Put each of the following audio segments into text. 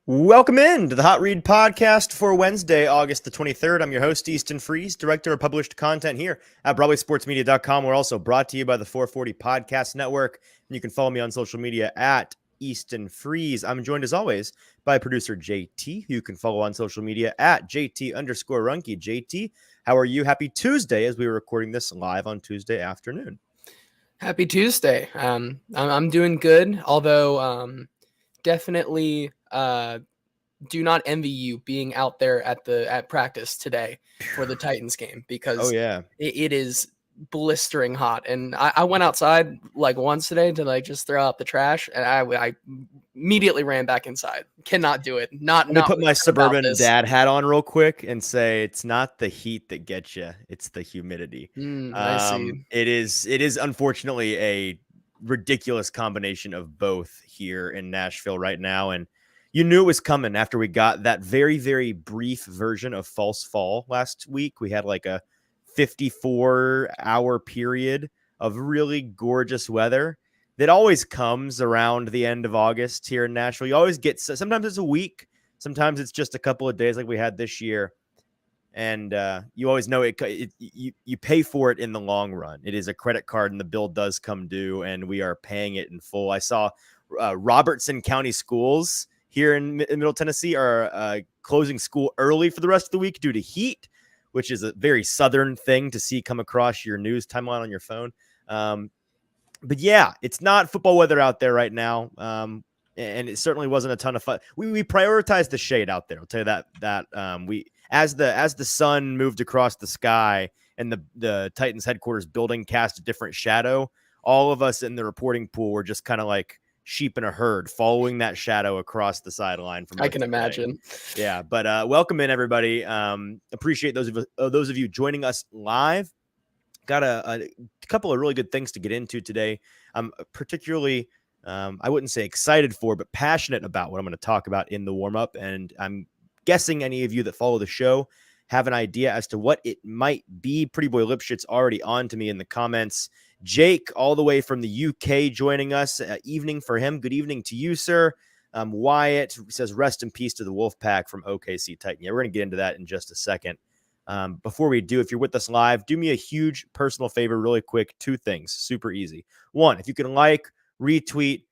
Welcome in to the Hot Read Podcast for Wednesday, August the 23rd. I'm your host, Easton Freeze, Director of Published Content here at BroadwaySportsMedia.com. We're also brought to you by the 440 Podcast Network, and you can follow me on social media at Easton Freeze. I'm joined as always by producer JT, who you can follow on social media at JT_Ruhnke. JT, how are you? Happy Tuesday as we were recording this live on Tuesday afternoon. Happy Tuesday. I'm doing good, although definitely do not envy you being out there at practice today for the Titans game because it is blistering hot. And I went outside like once today to just throw out the trash, and I immediately ran back inside. Cannot do it. Let me put my suburban dad hat on real quick and say it's not the heat that gets you, it's the humidity. I see. It is unfortunately a ridiculous combination of both here in Nashville right now, and you knew it was coming after we got that very, very brief version of False Fall last week. We had like a 54-hour period of really gorgeous weather that always comes around the end of August here in Nashville. You always get, sometimes it's a week, sometimes it's just a couple of days like we had this year. And you always know you pay for it in the long run. It is a credit card and the bill does come due and we are paying it in full. I saw Robertson County schools here in Middle Tennessee are closing school early for the rest of the week due to heat, which is a very southern thing to see come across your news timeline on your phone. But yeah, it's not football weather out there right now. And it certainly wasn't a ton of fun. We prioritized the shade out there. I'll tell you that we as the sun moved across the sky and the Titans headquarters building cast a different shadow, all of us in the reporting pool were just kind of like sheep in a herd following that shadow across the sideline. I can imagine. Yeah, but welcome in everybody. Appreciate those of you joining us live. Got a couple of really good things to get into today. I'm particularly I wouldn't say excited for, but passionate about what I'm going to talk about in the warm-up. And I'm guessing any of you that follow the show have an idea as to what it might be. Pretty Boy Lipschitz already on to me in the comments. Jake, all the way from the UK, joining us. Evening for him. Good evening to you, sir. Wyatt says, rest in peace to the Wolfpack from OKC Titan. Yeah, we're going to get into that in just a second. Before we do, if you're with us live, do me a huge personal favor really quick. Two things, super easy. One, if you can like, retweet,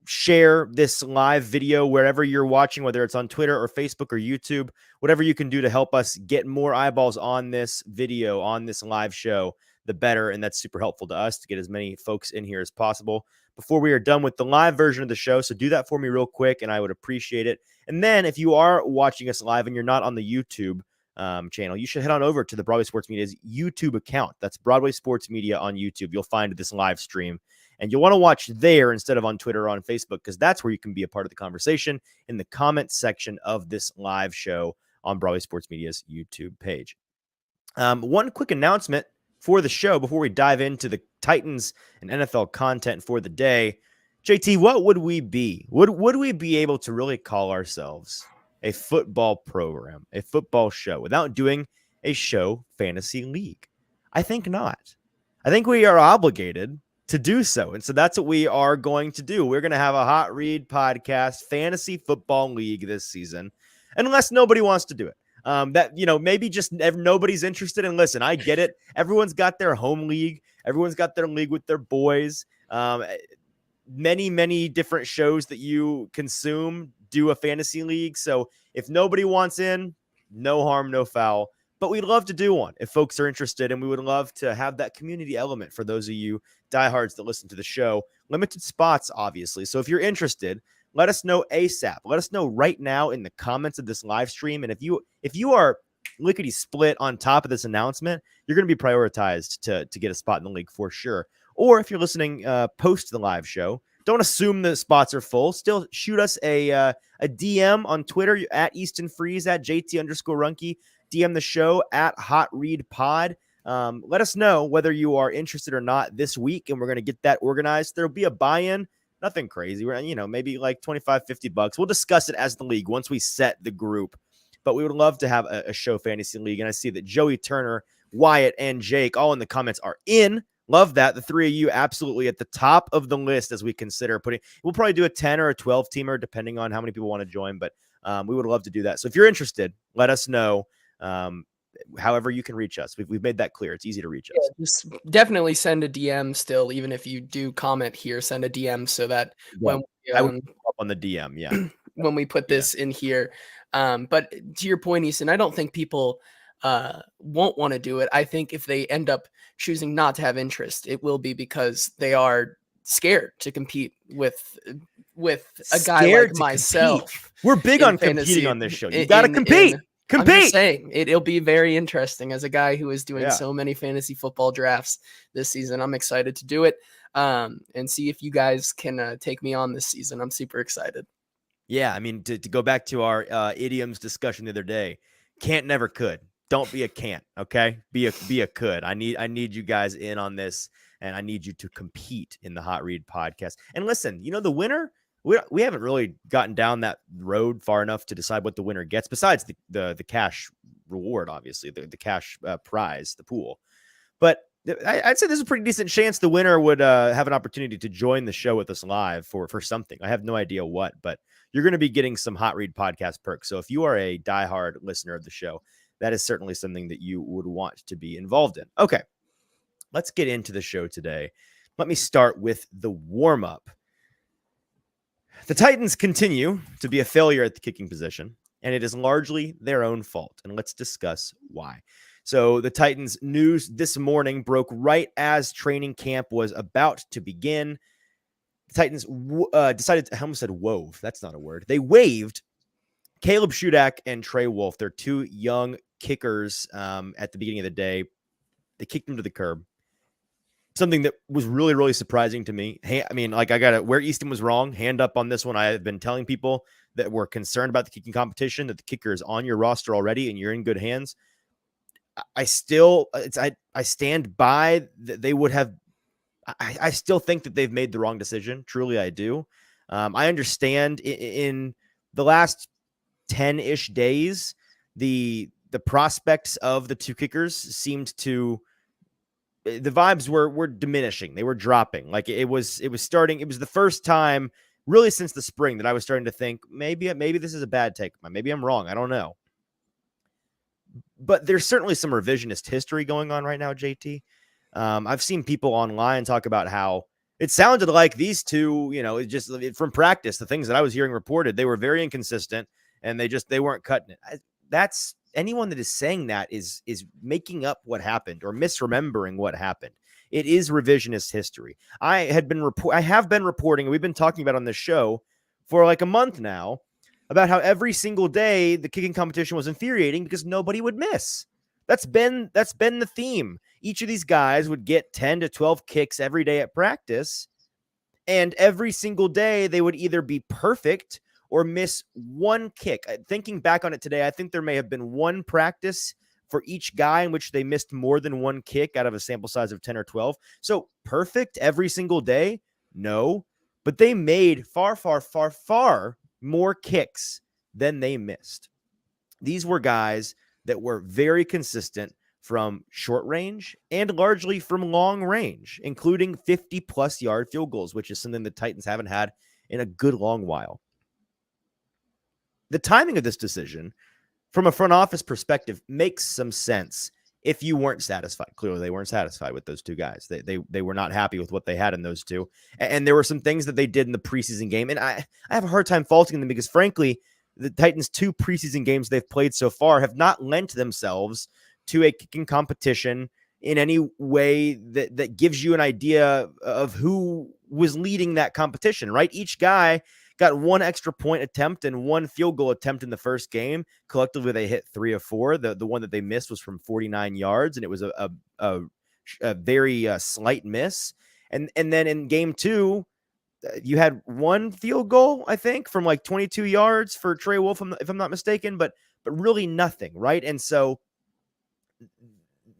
share this live video wherever you're watching, whether it's on Twitter or Facebook or YouTube, whatever you can do to help us get more eyeballs on this video, on this live show, the better. And that's super helpful to us to get as many folks in here as possible before we are done with the live version of the show. So do that for me real quick and I would appreciate it. And then if you are watching us live and you're not on the YouTube channel, you should head on over to the Broadway Sports Media's YouTube account. That's Broadway Sports Media on YouTube. You'll find this live stream and you'll want to watch there instead of on Twitter or on Facebook, because that's where you can be a part of the conversation in the comments section of this live show on Broadway Sports Media's YouTube page. One quick announcement for the show before we dive into the Titans and NFL content for the day. JT, what would we be? Would we be able to really call ourselves a football program, a football show, without doing a show fantasy league? I think not. I think we are obligated to do so. And so that's what we are going to do. We're going to have a Hot Read podcast fantasy football league this season, unless nobody wants to do it. Maybe just nobody's interested. And listen, I get it. Everyone's got their home league. Everyone's got their league with their boys. Many different shows that you consume do a fantasy league. So if nobody wants in, no harm, no foul. But we'd love to do one if folks are interested, and we would love to have that community element for those of you diehards that listen to the show. Limited spots, obviously. So if you're interested, let us know ASAP. Let us know right now in the comments of this live stream. And if you are lickety split on top of this announcement, you're going to be prioritized to get a spot in the league for sure. Or if you're listening post the live show, don't assume the spots are full. Still shoot us a DM on Twitter at Easton Freeze, at JT_Ruhnke. DM the show at Hot Read Pod. Let us know whether you are interested or not this week, and we're going to get that organized. There'll be a buy-in, nothing crazy. We're, maybe like $25-$50. We'll discuss it as the league once we set the group. But we would love to have a show fantasy league, and I see that Joey Turner, Wyatt, and Jake all in the comments are in. Love that. The three of you absolutely at the top of the list as we consider putting. We'll probably do a 10 or a 12 teamer depending on how many people want to join, but we would love to do that. So if you're interested, let us know. However you can reach us. We've made that clear. It's easy to reach us. Yeah, just definitely send a DM still, even if you do comment here, send a DM so that when we I would up on the DM, yeah. When we put this in here. But to your point, Easton, I don't think people won't want to do it. I think if they end up choosing not to have interest, it will be because they are scared to compete with a guy like myself. We're big on competing on this show. You got to compete. I'm just saying, it'll be very interesting as a guy who is doing so many fantasy football drafts this season. I'm excited to do it and see if you guys can take me on this season. I'm super excited. Yeah, I mean, to go back to our idioms discussion the other day, can't never could. Don't be a can't, okay? Be a could. I need you guys in on this, and I need you to compete in the Hot Read podcast. And listen, the winner, we haven't really gotten down that road far enough to decide what the winner gets, besides the cash reward, obviously, the cash prize, the pool. But I'd say there's a pretty decent chance the winner would have an opportunity to join the show with us live for something. I have no idea what, but you're going to be getting some Hot Read podcast perks. So if you are a diehard listener of the show, that is certainly something that you would want to be involved in. Okay, let's get into the show today. Let me start with the warm-up. The Titans continue to be a failure at the kicking position, and it is largely their own fault. And let's discuss why. So the Titans news this morning broke right as training camp was about to begin. The Titans decided, I almost said wove. That's not a word. They waived Caleb Shudak and Trey Wolf. They're two young kickers at the beginning of the day. They kicked them to the curb. Something that was really, really surprising to me. Hey, I mean, like, I got to, where Easton was wrong, hand up on this one. I have been telling people that were concerned about the kicking competition, that the kicker is on your roster already and you're in good hands. I stand by that they would have. I still think that they've made the wrong decision. Truly, I do. I understand in the last 10-ish days, the prospects of the two kickers seemed to, the vibes were diminishing. They were dropping. Like it was starting. It was the first time really since the spring that I was starting to think maybe this is a bad take. Maybe I'm wrong. I don't know. But there's certainly some revisionist history going on right now, JT. I've seen people online talk about how it sounded like these two, just from practice, the things that I was hearing reported, they were very inconsistent and they weren't cutting it. That's anyone that is saying that is making up what happened or misremembering what happened. It is revisionist history. I have been reporting, and we've been talking about on this show for like a month now, about how every single day the kicking competition was infuriating because nobody would miss. That's been the theme. Each of these guys would get 10 to 12 kicks every day at practice, and every single day they would either be perfect or miss one kick. Thinking back on it today, I think there may have been one practice for each guy in which they missed more than one kick out of a sample size of 10 or 12. So perfect every single day? No, but they made far, far, far, far more kicks than they missed. These were guys that were very consistent from short range and largely from long range, including 50-plus yard field goals, which is something the Titans haven't had in a good long while. The timing of this decision, from a front office perspective, makes some sense if you weren't satisfied. Clearly, they weren't satisfied with those two guys. They were not happy with what they had in those two. And there were some things that they did in the preseason game. And I have a hard time faulting them because, frankly, the Titans' two preseason games they've played so far have not lent themselves to a kicking competition in any way that gives you an idea of who was leading that competition, right? Each guy got one extra point attempt and one field goal attempt in the first game. Collectively, they hit 3 of 4. The one that they missed was from 49 yards, and it was a very slight miss. And then in game 2, you had one field goal, I think, from like 22 yards for Trey Wolf, if I'm not mistaken, but really nothing, right? And so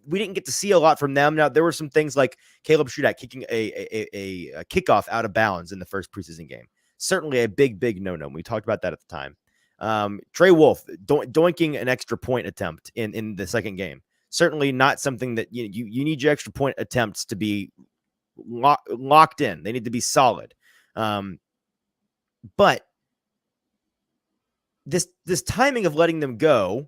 we didn't get to see a lot from them. Now, there were some things like Caleb Shudak kicking a kickoff out of bounds in the first preseason game. Certainly a big no-no. We talked about that at the time. Trey Wolf doinking an extra point attempt in the second game. Certainly not something that you need your extra point attempts to be locked in. They need to be solid. But this timing of letting them go,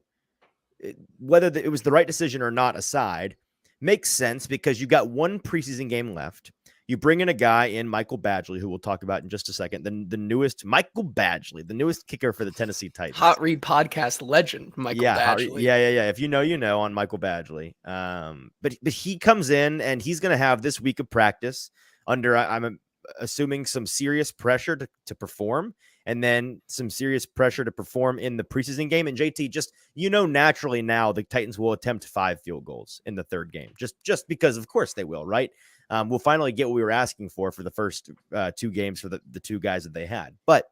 whether it was the right decision or not aside, makes sense because you got one preseason game left. You bring in a guy in Michael Badgley, who we'll talk about in just a second. The newest Michael Badgley, the newest kicker for the Tennessee Titans. Hot Read podcast legend, Michael Badgley. Yeah. If you know on Michael Badgley. But he comes in and he's going to have this week of practice under, I'm assuming, some serious pressure to perform, and then some serious pressure to perform in the preseason game. And JT, just, naturally now the Titans will attempt 5 field goals in the third game, just because of course they will, right? We'll finally get what we were asking for the first 2 games for the 2 guys that they had. But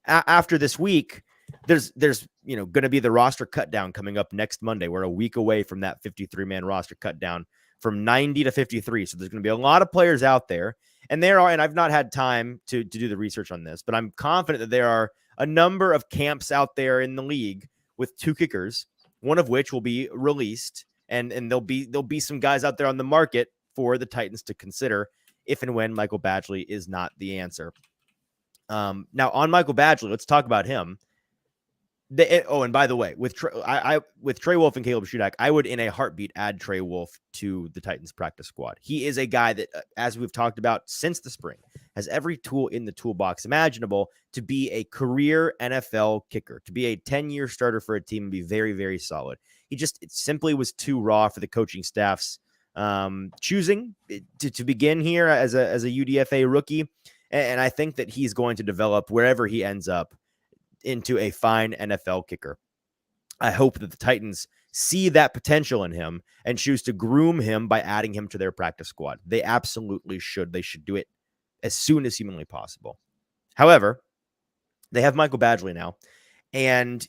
after this week, there's going to be the roster cut down coming up next Monday. We're a week away from that 53-man roster cut down from 90 to 53. So there's going to be a lot of players out there. And and I've not had time to do the research on this, but I'm confident that there are a number of camps out there in the league with 2 kickers, one of which will be released. And there'll be some guys out there on the market for the Titans to consider if and when Michael Badgley is not the answer. Now on Michael Badgley, let's talk about him. And by the way, with Trey Wolff and Caleb Shudak, I would in a heartbeat add Trey Wolff to the Titans practice squad. He is a guy that, as we've talked about since the spring, has every tool in the toolbox imaginable to be a career NFL kicker, to be a 10-year starter for a team and be very, very solid. It simply was too raw for the coaching staff's choosing to begin here as a UDFA rookie. And I think that he's going to develop wherever he ends up into a fine NFL kicker. I hope that the Titans see that potential in him and choose to groom him by adding him to their practice squad. They absolutely should. They should do it as soon as humanly possible. However, they have Michael Badgley now, and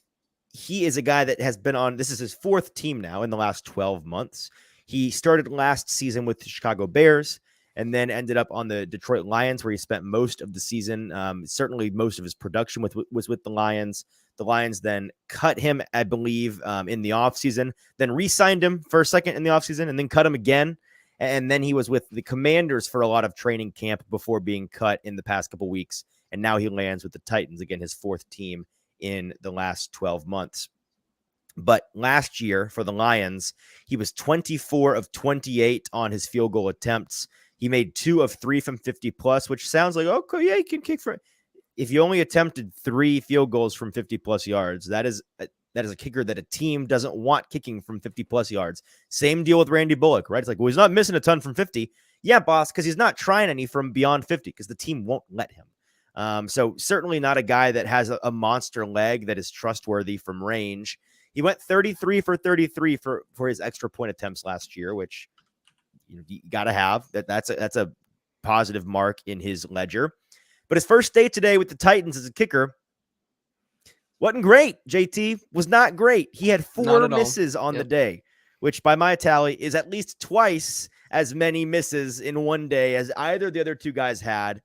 he is a guy that has been on, this is his 4th team now in the last 12 months. He started last season with the Chicago Bears and then ended up on the Detroit Lions, where he spent most of the season. Certainly most of his production was with the Lions. The Lions then cut him, I believe, in the offseason, then re-signed him for a second in the offseason, and then cut him again. And then he was with the Commanders for a lot of training camp before being cut in the past couple weeks. And now he lands with the Titans, again, his 4th team in the last 12 months. But last year for the Lions, he was 24 of 28 on his field goal attempts. He made 2 of 3 from 50 plus, which sounds like, okay, yeah, he can kick for it. If you only attempted 3 field goals from 50 plus yards, that is a kicker that a team doesn't want kicking from 50 plus yards. Same deal with Randy Bullock, right? It's like, well, he's not missing a ton from 50. Yeah, boss, because he's not trying any from beyond 50 because the team won't let him. So certainly not a guy that has a monster leg that is trustworthy from range. He went 33 for 33 for his extra point attempts last year, which you got to have. That's a positive mark in his ledger. But his first day today with the Titans as a kicker wasn't great. JT was not great. He had 4 misses on the day, which by my tally is at least twice as many misses in one day as either of the other 2 guys had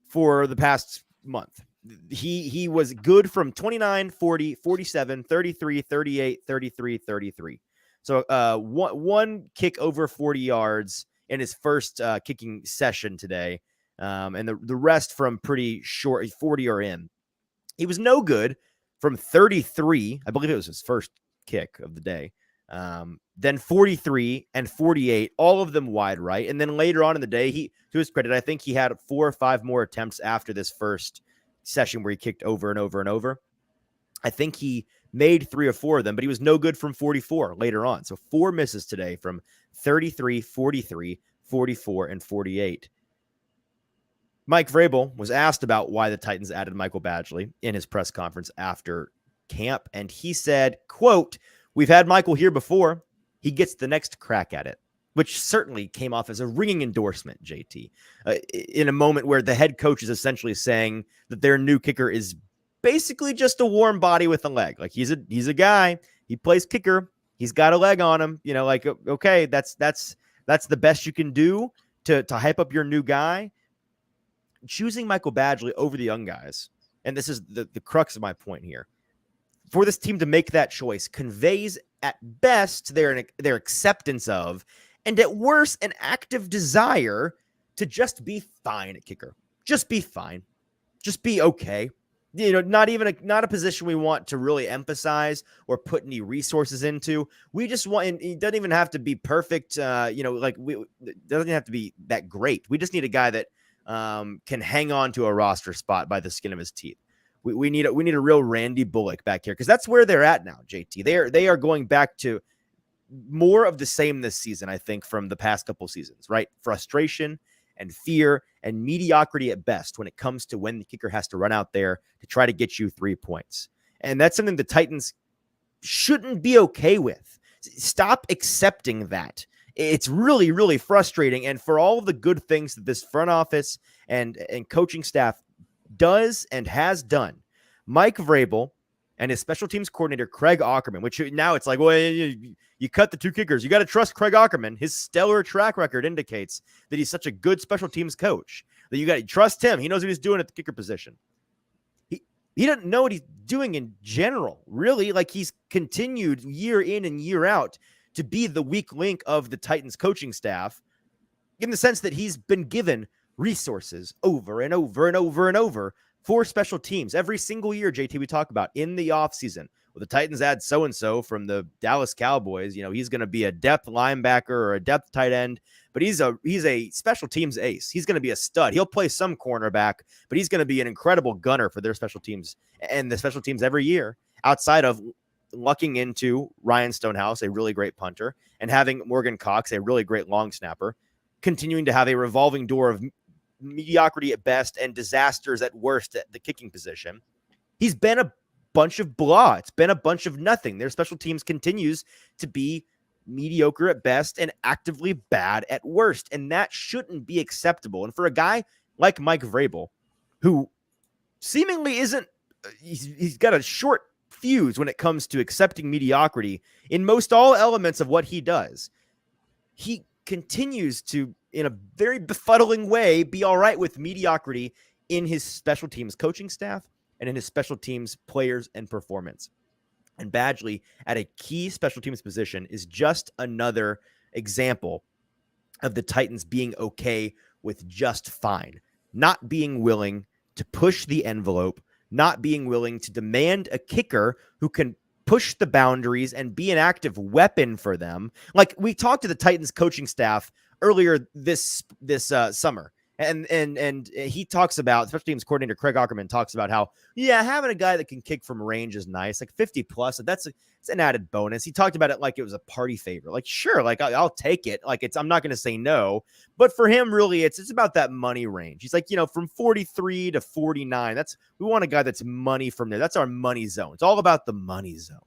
for the past month. He was good from 29, 40, 47, 33, 38, 33, 33. So one kick over 40 yards in his first kicking session today. And the rest from pretty short, 40 or in. He was no good from 33. I believe it was his first kick of the day. Then 43 and 48, all of them wide right. And then later on in the day, to his credit, I think he had 4 or 5 more attempts after this first session where he kicked over and over and over. I think he made 3 or 4 of them, but he was no good from 44 later on. So 4 misses today from 33, 43, 44, and 48. Mike Vrabel was asked about why the Titans added Michael Badgley in his press conference after camp, and he said, quote, "We've had Michael here before. He gets the next crack at it," which certainly came off as a ringing endorsement, JT, in a moment where the head coach is essentially saying that their new kicker is basically just a warm body with a leg. Like he's a guy, he plays kicker, he's got a leg on him, like, okay, that's the best you can do to hype up your new guy. Choosing Michael Badgley over the young guys, and this is the crux of my point here, for this team to make that choice conveys at best their acceptance of, and at worst, an active desire to just be fine at kicker. Just be fine. Just be okay. not a position we want to really emphasize or put any resources into. We just want, and it doesn't even have to be perfect. It doesn't have to be that great. We just need a guy that can hang on to a roster spot by the skin of his teeth. We need a real Randy Bullock back here, because that's where they're at now. JT, they are going back to more of the same this season, I think, from the past couple seasons, right? Frustration and fear and mediocrity at best when it comes to when the kicker has to run out there to try to get you 3 points. And that's something the Titans shouldn't be okay with. Stop accepting that. It's really, really frustrating. And for all of the good things that this front office and coaching staff does and has done, Mike Vrabel and his special teams coordinator, Craig Aukerman, which now it's like, well, you cut the 2 kickers. You got to trust Craig Aukerman. His stellar track record indicates that he's such a good special teams coach that you got to trust him. He knows what he's doing at the kicker position. He doesn't know what he's doing in general, really. Like, he's continued year in and year out to be the weak link of the Titans coaching staff, in the sense that he's been given resources over and over and over and over for special teams. Every single year, JT, we talk about in the offseason, well, the Titans add so-and-so from the Dallas Cowboys. He's going to be a depth linebacker or a depth tight end, but he's a special teams ace. He's going to be a stud. He'll play some cornerback, but he's going to be an incredible gunner for their special teams and the special teams every year, outside of lucking into Ryan Stonehouse, a really great punter, and having Morgan Cox, a really great long snapper, continuing to have a revolving door of mediocrity at best and disasters at worst at the kicking position. He's been a bunch of blah. It's been a bunch of nothing. Their special teams continues to be mediocre at best and actively bad at worst. And that shouldn't be acceptable. And for a guy like Mike Vrabel, who seemingly he's got a short fuse when it comes to accepting mediocrity in most all elements of what he does, he continues to, in a very befuddling way, be all right with mediocrity in his special teams coaching staff and in his special teams players and performance. And Badgley at a key special teams position is just another example of the Titans being okay with just fine, not being willing to push the envelope, not being willing to demand a kicker who can push the boundaries and be an active weapon for them. Like, we talked to the Titans coaching staff earlier this summer, and he talks about, special teams coordinator Craig Aukerman talks about how, having a guy that can kick from range is nice, like 50 plus. It's an added bonus. He talked about it like it was a party favor. Like, sure, like I'll take it. Like, I'm not going to say no, but for him, really, it's about that money range. He's like, from 43 to 49. We want a guy that's money from there. That's our money zone. It's all about the money zone.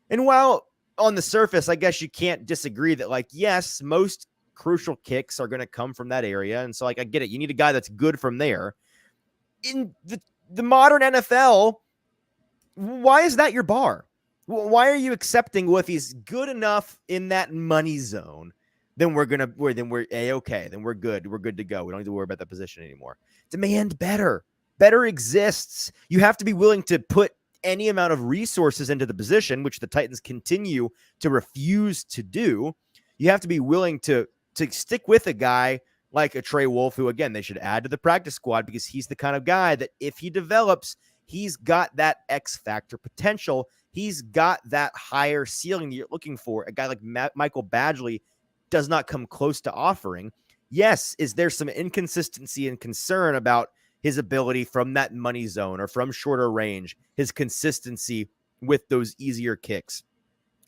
And while on the surface, I guess you can't disagree that, like, yes, most crucial kicks are going to come from that area. And so, like, I get it. You need a guy that's good from there. In the modern NFL, why is that your bar? Why are you accepting, well, if he's good enough in that money zone, then we're A-okay. Then we're good. We're good to go. We don't need to worry about that position anymore. Demand better. Better exists. You have to be willing to put any amount of resources into the position, which the Titans continue to refuse to do. You have to be willing to stick with a guy like a Trey Wolf, who, again, they should add to the practice squad, because he's the kind of guy that if he develops, he's got that X factor potential. He's got that higher ceiling that you're looking for. A guy like Michael Badgley does not come close to offering. Yes, is there some inconsistency and concern about his ability from that money zone or from shorter range, his consistency with those easier kicks,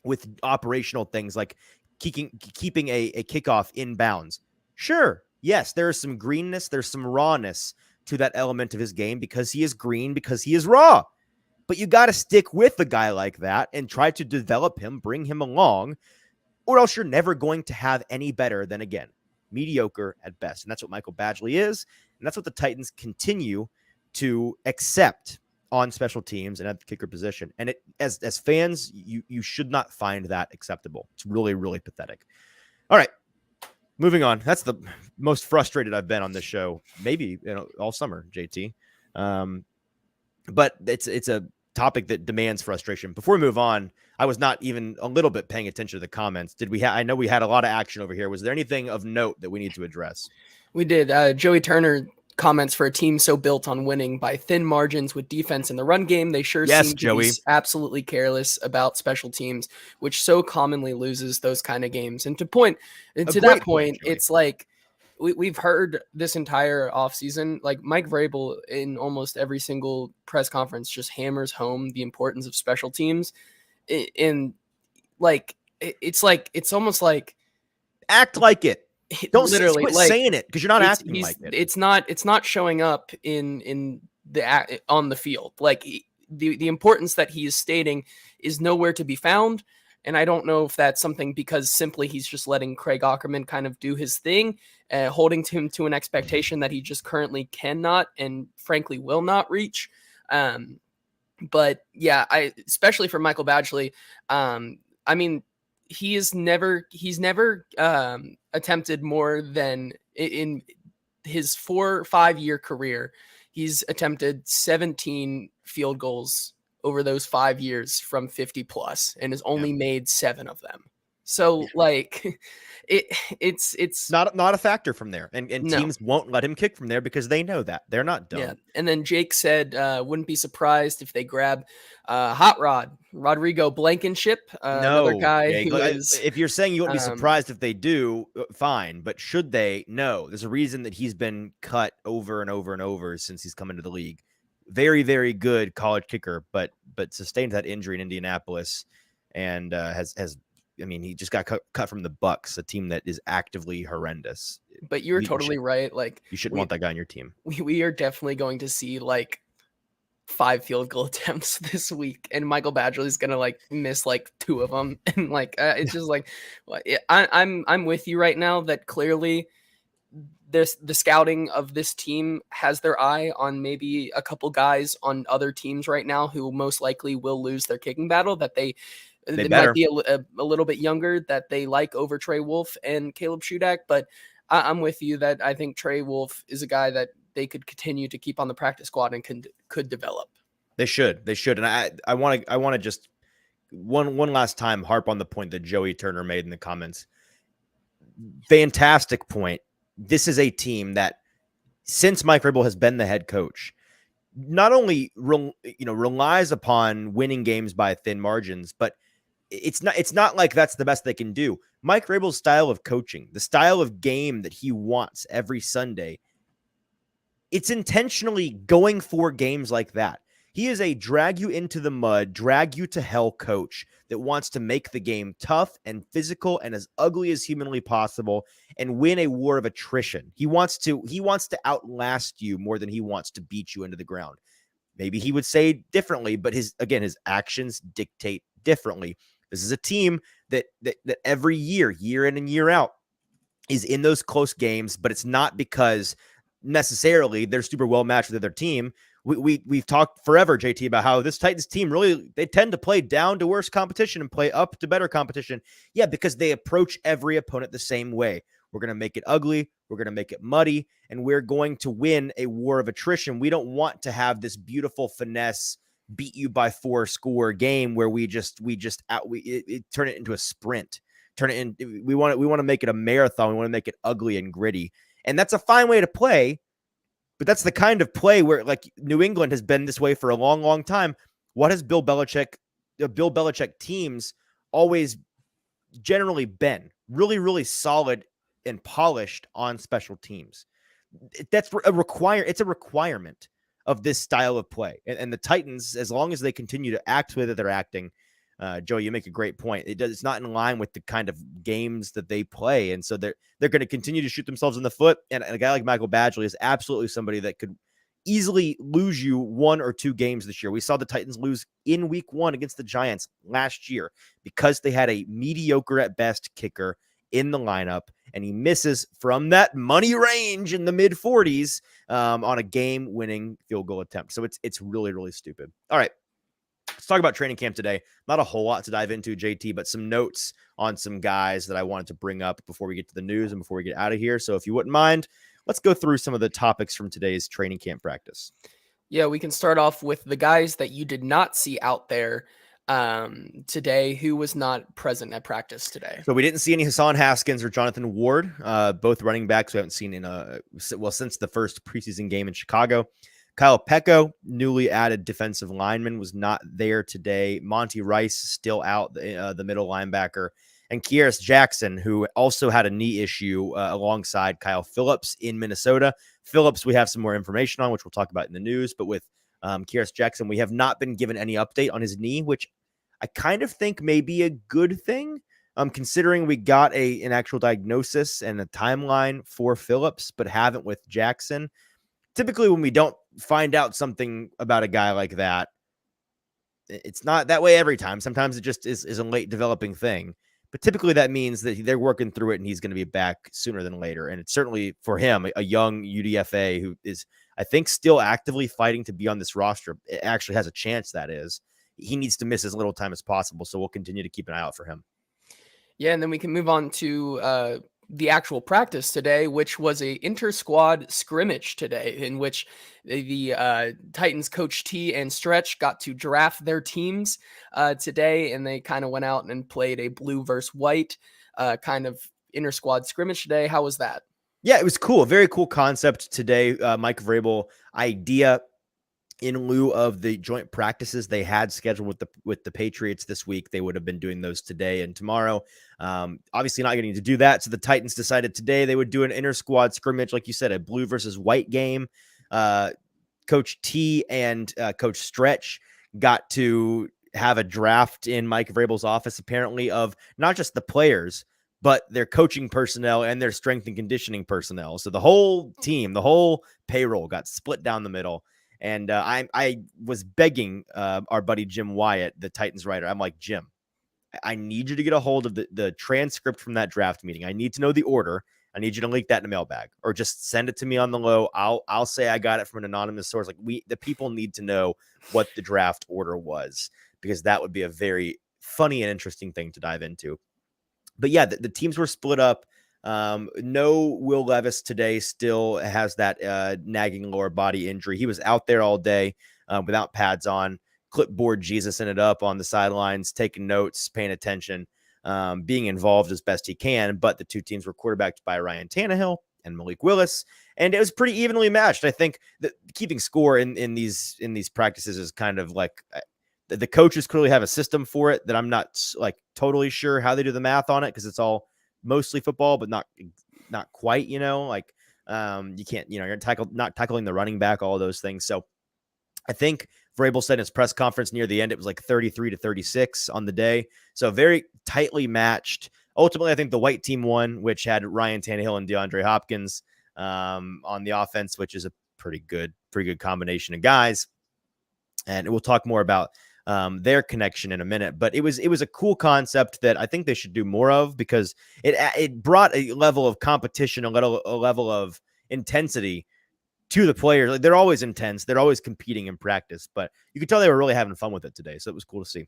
with operational things like keeping a kickoff in bounds? Sure. Yes, there is some greenness. There's some rawness to that element of his game, because he is green, because he is raw. But you got to stick with a guy like that and try to develop him, bring him along, or else you're never going to have any better than, again, mediocre at best. And that's what Michael Badgley is. And that's what the Titans continue to accept on special teams and at the kicker position. And it, as fans, you should not find that acceptable. It's really, really pathetic. All right, moving on. That's the most frustrated I've been on this show, maybe all summer, JT. But it's a topic that demands frustration. Before we move on, I was not even a little bit paying attention to the comments. I know we had a lot of action over here. Was there anything of note that we need to address? We did. Joey Turner comments for a team so built on winning by thin margins with defense in the run game. They sure Yes, seem to Joey. be absolutely careless about special teams, which so commonly loses those kind of games. And to that point, Joey. it's like we've heard this entire offseason, like Mike Vrabel in almost every single press conference just hammers home the importance of special teams. And it's almost like act like it. Don't literally quit like saying it because you're not acting like it. It's not showing up in the on the field. Like the importance that he is stating is nowhere to be found. And I don't know if that's something because simply he's just letting Craig Aukerman kind of do his thing, holding him to an expectation that he just currently cannot and frankly will not reach. But yeah, especially for Michael Badgley, I mean, he's never attempted more than in his 4 or 5 year career. He's attempted 17 field goals over those 5 years from 50 plus and has only made 7 of them. So like it's not a factor from there. And teams won't let him kick from there because they know that. They're not dumb. Yeah. And then Jake said wouldn't be surprised if they grab Hot Rod, Rodrigo Blankenship, another guy who is, if you're saying you wouldn't be surprised if they do, fine. But should they? No. There's a reason that he's been cut over and over and over since he's come into the league. Very, very good college kicker, but sustained that injury in Indianapolis and he just got cut from the Bucks, a team that is actively horrendous. But you're totally right. Like you shouldn't want that guy on your team. We are definitely going to see like 5 field goal attempts this week, and Michael Badgley is gonna like miss like 2 of them, and like it's just like I'm with you right now that clearly the scouting of this team has their eye on maybe a couple guys on other teams right now who most likely will lose their kicking battle, that they might be a little bit younger, that they like over Trey Wolff and Caleb Shudak. But I'm with you that I think Trey Wolff is a guy that they could continue to keep on the practice squad and could develop. They should. And I want to just one last time harp on the point that Joey Turner made in the comments. Fantastic point. This is a team that, since Mike Vrabel has been the head coach, not only relies upon winning games by thin margins, but it's not like that's the best they can do. Mike Vrabel's style of coaching, the style of game that he wants every Sunday, it's intentionally going for games like that. He is a drag you into the mud, drag you to hell coach that wants to make the game tough and physical and as ugly as humanly possible and win a war of attrition. He wants to outlast you more than he wants to beat you into the ground. Maybe he would say differently, but his actions dictate differently. This is a team that every year in and year out, is in those close games, but it's not because necessarily they're super well matched with their team. We've talked forever, JT, about how this Titans team really, they tend to play down to worse competition and play up to better competition. Yeah, because they approach every opponent the same way. We're going to make it ugly. We're going to make it muddy, and we're going to win a war of attrition. We don't want to have this beautiful finesse, beat you by 4 score game where we turn it into a sprint. We want to make it a marathon. We want to make it ugly and gritty. And that's a fine way to play, but that's the kind of play where, like, New England has been this way for a long, long time. What has Bill Belichick teams always generally been? Really, really solid and polished on special teams. It's a requirement of this style of play. And the Titans, as long as they continue to act the way that they're acting, Joe, you make a great point. It's not in line with the kind of games that they play. And so they're going to continue to shoot themselves in the foot. And a guy like Michael Badgley is absolutely somebody that could easily lose you 1 or 2 games this year. We saw the Titans lose in week 1 against the Giants last year because they had a mediocre at best kicker in the lineup, and he misses from that money range in the mid 40s on a game-winning field goal attempt. So it's really, really stupid. All right. Let's talk about training camp today. Not a whole lot to dive into, JT, but some notes on some guys that I wanted to bring up before we get to the news and before we get out of here. So if you wouldn't mind, let's go through some of the topics from today's training camp practice. Yeah, we can start off with the guys that you did not see out there today. Who was not present at practice today? So we didn't see any Hassan Haskins or Jonathan Ward, both running backs we haven't seen since the first preseason game in Chicago. Kyle Pecco, newly added defensive lineman, was not there today. Monty Rice still out, the middle linebacker. And Kieris Jackson, who also had a knee issue alongside Kyle Phillips in Minnesota. Phillips, we have some more information on, which we'll talk about in the news. But with Kieris Jackson, we have not been given any update on his knee, which I kind of think may be a good thing, considering we got an actual diagnosis and a timeline for Phillips, but haven't with Jackson. Typically, when we don't find out something about a guy like that, it's not that way every time. Sometimes it just is a late developing thing. But typically that means that they're working through it and he's going to be back sooner than later. And it's certainly for him, a young UDFA who is, I think, still actively fighting to be on this roster. It actually has a chance, that is. He needs to miss as little time as possible. So we'll continue to keep an eye out for him. Yeah, and then we can move on to the actual practice today, which was a inter-squad scrimmage today, in which the Titans coach T and Stretch got to draft their teams today, and they kind of went out and played a blue versus white kind of inter-squad scrimmage today. How was that? Yeah, it was cool. Very cool concept today. Mike Vrabel idea in lieu of the joint practices they had scheduled with the Patriots this week. They would have been doing those today and tomorrow. Obviously not getting to do that. So the Titans decided today they would do an inter-squad scrimmage, like you said, a blue versus white game. Coach T and Coach Stretch got to have a draft in Mike Vrabel's office, apparently, of not just the players, but their coaching personnel and their strength and conditioning personnel. So the whole team, the whole payroll got split down the middle. And I was begging our buddy Jim Wyatt, the Titans writer. I'm like, Jim, I need you to get a hold of the transcript from that draft meeting. I need to know the order. I need you to link that in a mailbag or just send it to me on the low. I'll say I got it from an anonymous source. Like the people need to know what the draft order was, because that would be a very funny and interesting thing to dive into. But yeah, the teams were split up. No Will Levis today, still has that nagging lower body injury. He was out there all day without pads on. Clipboard Jesus ended up on the sidelines, taking notes, paying attention, being involved as best he can. But the two teams were quarterbacked by Ryan Tannehill and Malik Willis, and it was pretty evenly matched. I think that keeping score in these practices is kind of like the coaches clearly have a system for it that I'm not like totally sure how they do the math on it, because it's all mostly football, but not quite, you can't, you're not tackling the running back, all those things. So I think Vrabel said in his press conference near the end, it was like 33-36 on the day. So very tightly matched. Ultimately, I think the white team won, which had Ryan Tannehill and DeAndre Hopkins on the offense, which is a pretty good combination of guys. And we'll talk more about their connection in a minute, but it was a cool concept that I think they should do more of, because it brought a level of competition, a level of intensity to the players. Like, they're always intense, they're always competing in practice, but you could tell they were really having fun with it today. So it was cool to see.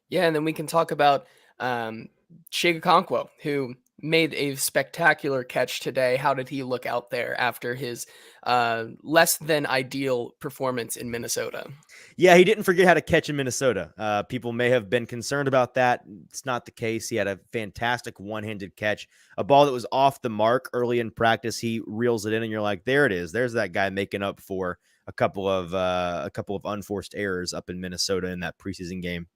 Yeah, and then we can talk about Chig Okonkwo, who made a spectacular catch today. How did he look out there after his less than ideal performance in Minnesota? Yeah, he didn't forget how to catch in Minnesota. People may have been concerned about that. It's not the case. He had a fantastic one-handed catch, a ball that was off the mark early in practice. He reels it in, and you're like, there it is. There's that guy making up for a couple of unforced errors up in Minnesota in that preseason game.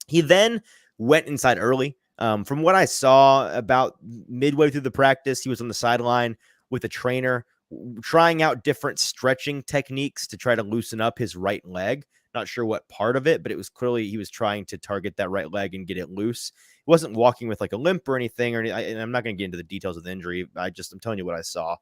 He then went inside early. From what I saw, about midway through the practice, he was on the sideline with a trainer, trying out different stretching techniques to try to loosen up his right leg. Not sure what part of it, but it was clearly he was trying to target that right leg and get it loose. He wasn't walking with like a limp or anything, and I'm not going to get into the details of the injury. I'm telling you what I saw.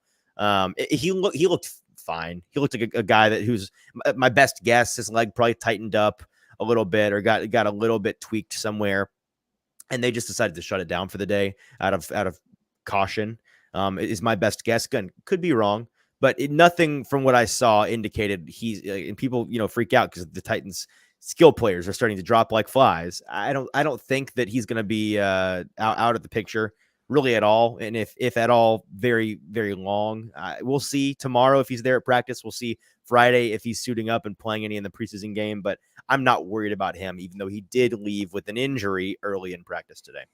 He looked fine. He looked like a guy who's my best guess. His leg probably tightened up a little bit or got a little bit tweaked somewhere, and they just decided to shut it down for the day out of caution. Is my best guess. Again, could be wrong, but nothing from what I saw indicated he's and people, freak out because the Titans skill players are starting to drop like flies. I don't think that he's going to be out of the picture really at all. And if at all, very, very long. We'll see tomorrow if he's there at practice. We'll see Friday if he's suiting up and playing any in the preseason game, but I'm not worried about him, even though he did leave with an injury early in practice today.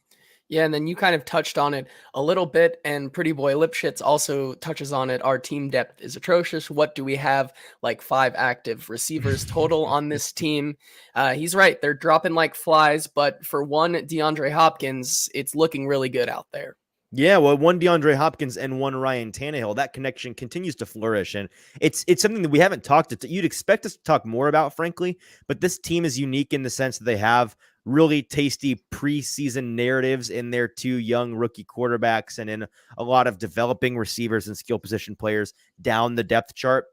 Yeah, and then you kind of touched on it a little bit, and Pretty Boy Lipschitz also touches on it. Our team depth is atrocious. What do we have? Like 5 active receivers total on this team. He's right. They're dropping like flies, but for one DeAndre Hopkins, it's looking really good out there. Yeah, well, one DeAndre Hopkins and one Ryan Tannehill, that connection continues to flourish. And it's something that we haven't talked to. You'd expect us to talk more about, frankly, but this team is unique in the sense that they have really tasty preseason narratives in their 2 young rookie quarterbacks and in a lot of developing receivers and skill position players down the depth chart.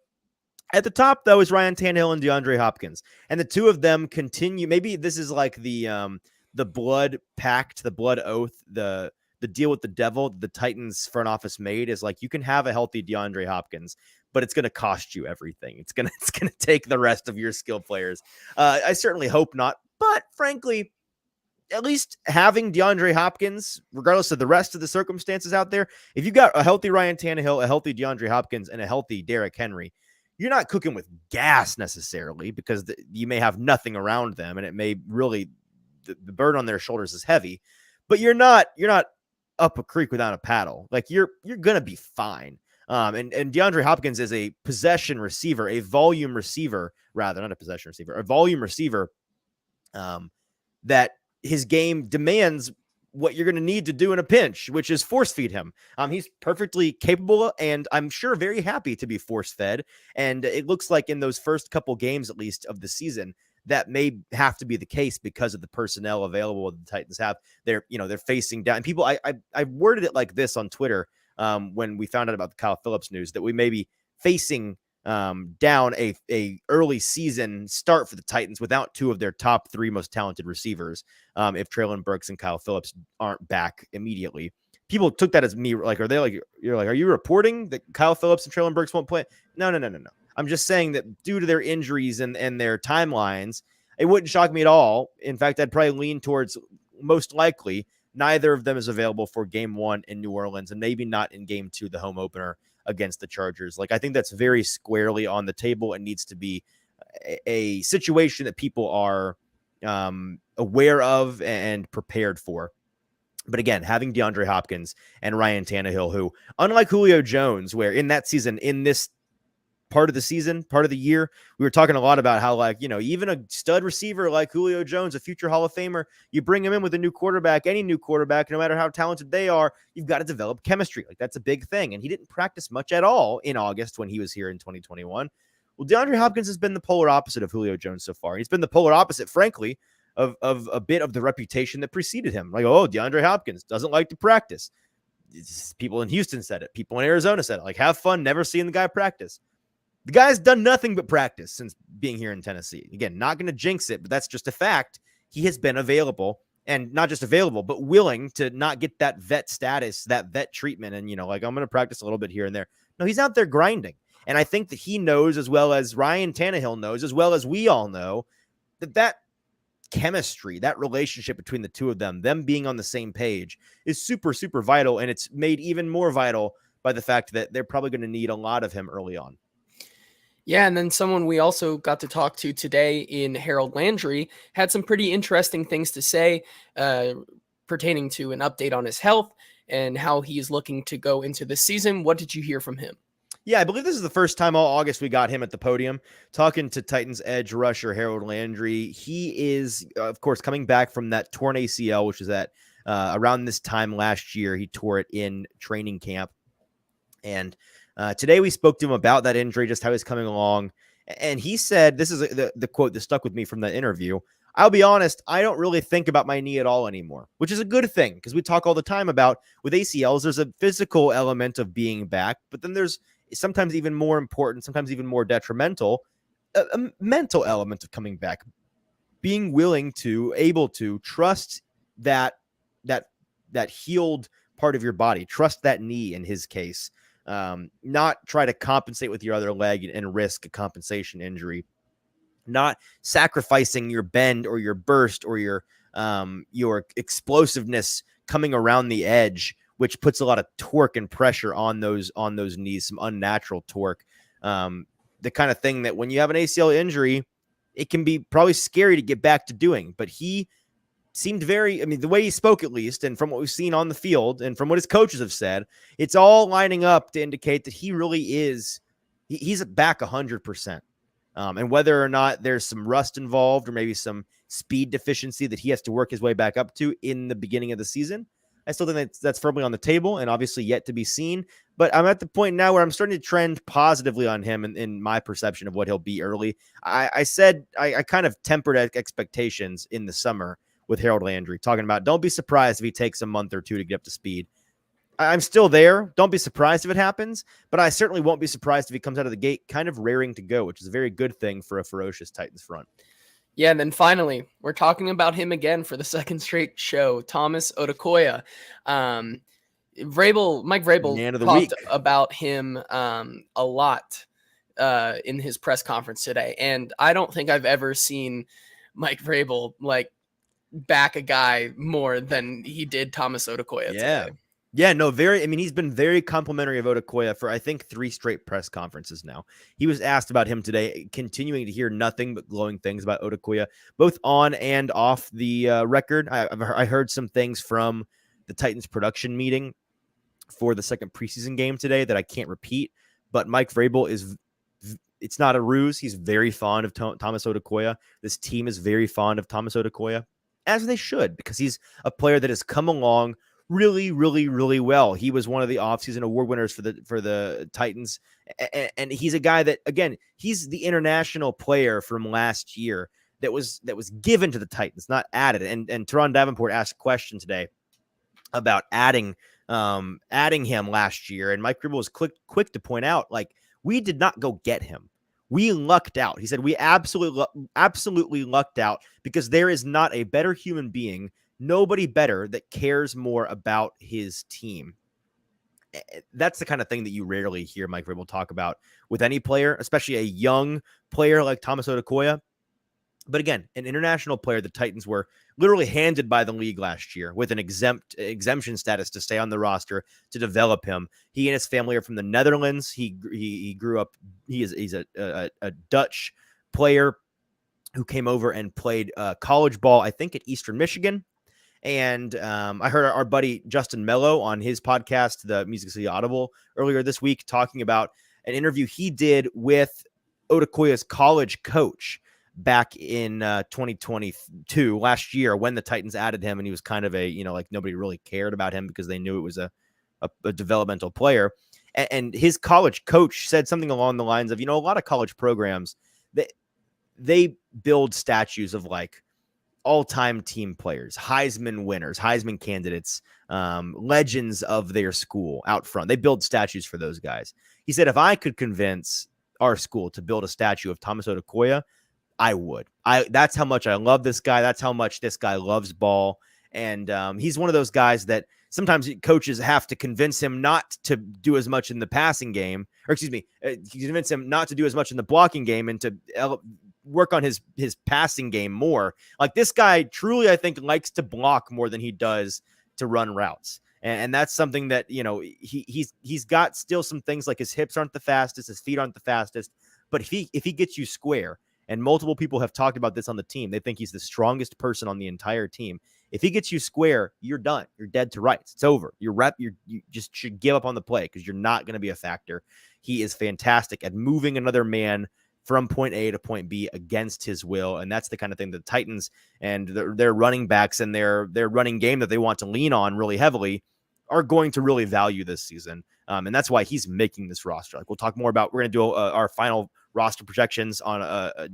At the top, though, is Ryan Tannehill and DeAndre Hopkins. And the 2 of them continue. Maybe this is like the blood pact, the blood oath, the deal with the devil the Titans front office made is like, you can have a healthy DeAndre Hopkins, but it's going to cost you everything. It's going to take the rest of your skill players. I certainly hope not, but frankly, at least having DeAndre Hopkins, regardless of the rest of the circumstances out there, if you've got a healthy Ryan Tannehill, a healthy DeAndre Hopkins, and a healthy Derrick Henry, you're not cooking with gas necessarily, because you may have nothing around them, and it may really, the burden on their shoulders is heavy, but you're not up a creek without a paddle. Like you're going to be fine. And DeAndre Hopkins is a possession receiver, a volume receiver, rather, not a possession receiver, a volume receiver, that his game demands what you're going to need to do in a pinch, which is force feed him. He's perfectly capable, and I'm sure very happy to be force fed. And it looks like in those first couple games, at least of the season, that may have to be the case because of the personnel available that the Titans have. They're facing down. And people, I worded it like this on Twitter when we found out about the Kyle Phillips news, that we may be facing down a early season start for the Titans without 2 of their top 3 most talented receivers. If Treylon Burks and Kyle Phillips aren't back immediately. People took that as me like, are you reporting that Kyle Phillips and Treylon Burks won't play? No. I'm just saying that due to their injuries and their timelines, it wouldn't shock me at all. In fact, I'd probably lean towards most likely neither of them is available for game 1 in New Orleans, and maybe not in game 2, the home opener against the Chargers. Like, I think that's very squarely on the table and needs to be a situation that people are aware of and prepared for. But again, having DeAndre Hopkins and Ryan Tannehill, who, unlike Julio Jones, where in that season, in this part of the year, we were talking a lot about how, like, even a stud receiver like Julio Jones, a future Hall of Famer, you bring him in with a new quarterback, any new quarterback, no matter how talented they are, you've got to develop chemistry. Like, that's a big thing. And he didn't practice much at all in August when he was here in 2021. Well, DeAndre Hopkins has been the polar opposite of Julio Jones so far. He's been the polar opposite, frankly, of a bit of the reputation that preceded him. Like, oh, DeAndre Hopkins doesn't like to practice. People in Houston said it. People in Arizona said it. Like, have fun, never seeing the guy practice. The guy's done nothing but practice since being here in Tennessee. Again, not going to jinx it, but that's just a fact. He has been available, and not just available, but willing to not get that vet status, that vet treatment. And, like, I'm going to practice a little bit here and there. No, he's out there grinding. And I think that he knows, as well as Ryan Tannehill knows, as well as we all know, that chemistry, that relationship between the 2 of them being on the same page, is super, super vital. And it's made even more vital by the fact that they're probably going to need a lot of him early on. Yeah, and then someone we also got to talk to today in Harold Landry had some pretty interesting things to say pertaining to an update on his health and how he's looking to go into the season. What did you hear from him? Yeah, I believe this is the first time all August we got him at the podium talking to Titans edge rusher Harold Landry. He is, of course, coming back from that torn ACL, which is at around this time last year. He tore it in training camp. And today we spoke to him about that injury, just how he's coming along. And he said, this is the quote that stuck with me from that interview: "I'll be honest, I don't really think about my knee at all anymore," which is a good thing, because we talk all the time about with ACLs, there's a physical element of being back, but then there's sometimes even more important, sometimes even more detrimental, a mental element of coming back, being willing to, able to trust that healed part of your body, trust that knee in his case. Not try to compensate with your other leg and risk a compensation injury, not sacrificing your bend or your burst or your explosiveness coming around the edge, which puts a lot of torque and pressure on those knees, some unnatural torque. the kind of thing that when you have an ACL injury, it can be probably scary to get back to doing. But he seemed very, I mean, the way he spoke at least, and from what we've seen on the field and from what his coaches have said, it's all lining up to indicate that he really is, he's back 100%. And whether or not there's some rust involved or maybe some speed deficiency that he has to work his way back up to in the beginning of the season, I still think that's firmly on the table and obviously yet to be seen. But I'm at the point now where I'm starting to trend positively on him in my perception of what he'll be early. I said I kind of tempered expectations in the summer with Harold Landry, talking about don't be surprised if he takes a month or two to get up to speed. I'm still there. Don't be surprised if it happens, but I certainly won't be surprised if he comes out of the gate kind of raring to go, which is a very good thing for a ferocious Titans front. Yeah, and then finally, we're talking about him again for the second straight show, Thomas Odukoya. Mike Vrabel talked about him a lot in his press conference today, and I don't think I've ever seen Mike Vrabel back a guy more than he did Thomas Odukoya today. Yeah, no, he's been very complimentary of Odukoya for, I think, 3 straight press conferences now. He was asked about him today, continuing to hear nothing but glowing things about Odukoya, both on and off the record. I heard some things from the Titans production meeting for the second preseason game today that I can't repeat, but Mike Vrabel it's not a ruse. He's very fond of Thomas Odukoya. This team is very fond of Thomas Odukoya, as they should, because he's a player that has come along really, really, really well. He was one of the offseason award winners for the Titans. And he's a guy that, again, he's the international player from last year that was given to the Titans, not added. And Teron Davenport asked a question today about adding him last year. And Mike Vrabel was quick to point out, we did not go get him. We lucked out. He said, we absolutely lucked out because there is not a better human being, nobody better that cares more about his team. That's the kind of thing that you rarely hear Mike Vrabel talk about with any player, especially a young player like Thomas Odukoya. But again, an international player the Titans were literally handed by the league last year with an exemption status to stay on the roster to develop him. He and his family are from the Netherlands. He grew up. He's a Dutch player who came over and played college ball, I think, at Eastern Michigan. And I heard our buddy Justin Mello on his podcast, The Musically Audible, earlier this week, talking about an interview he did with Odukoya's college coach back in 2022, last year, when the Titans added him, and he was kind of nobody really cared about him because they knew it was a developmental player. And his college coach said something along the lines of, a lot of college programs, they build statues of all-time team players, Heisman winners, Heisman candidates, legends of their school out front. They build statues for those guys. He said, if I could convince our school to build a statue of Thomas Odukoya, I would. That's how much I love this guy. That's how much this guy loves ball. And he's one of those guys that sometimes coaches have to convince him not to do as much in the passing game, or convince him not to do as much in the blocking game and to work on his passing game more. This guy truly, I think, likes to block more than he does to run routes. And that's something that, he's got still some things like his hips aren't the fastest, his feet aren't the fastest, but if he gets you square, and multiple people have talked about this on the team, they think he's the strongest person on the entire team. If he gets you square, you're done. You're dead to rights. It's over. You just should give up on the play because you're not going to be a factor. He is fantastic at moving another man from point A to point B against his will. And that's the kind of thing that the Titans and their running backs and their running game that they want to lean on really heavily are going to really value this season. And that's why he's making this roster. We'll talk more about, we're going to do our final roster projections on